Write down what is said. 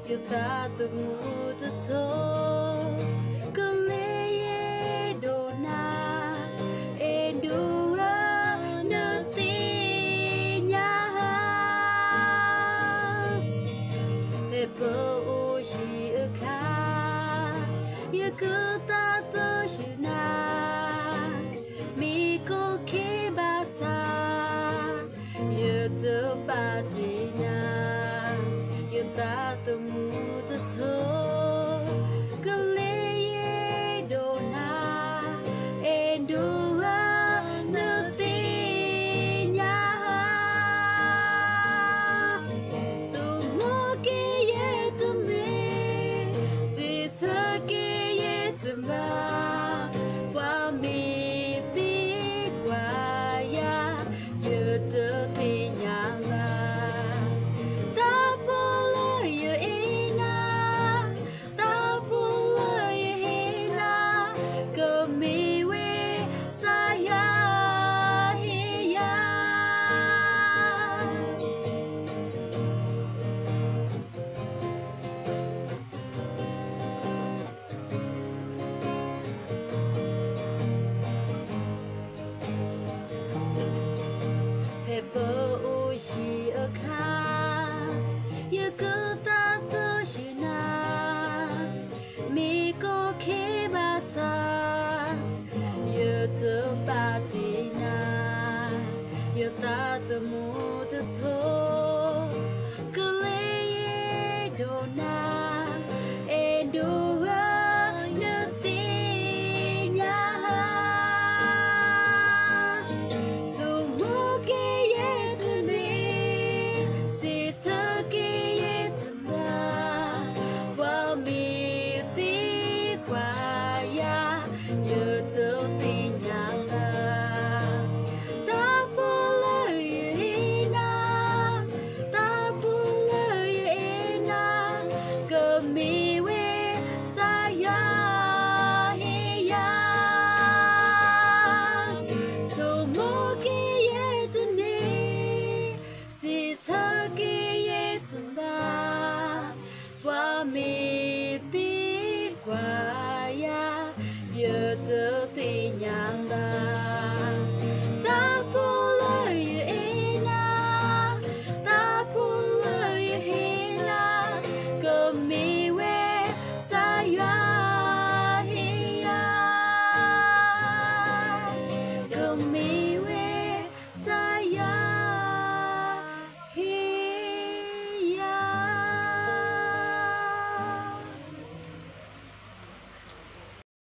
yêu ta từ mù từ số cứ lê đồ na em đua nơi tin nhà về bờ ô chỉ ở khá yêu cứ ta tới chữ na mi có khi ba xa yêu từ ba đi na yêu ta từ mù từ số cứ lê đồ na em đua nơi tin nhà dù mua kia ye từ mi si sơ kia ye từ ma qua mi bi qua ya yêu từ tin nhà bờ u chỉ ở khá yêu cứ ta tới chữ na mi có khi ba xa yêu từ ba đi na yêu ta từ mù từ số cứ lấy đồ na em đua nơi tin nhà yêu thương tình nhà ta phụ lời na cơ mi we sa ya hi ya so mo ki ye tni si sa ki ye tna wa mi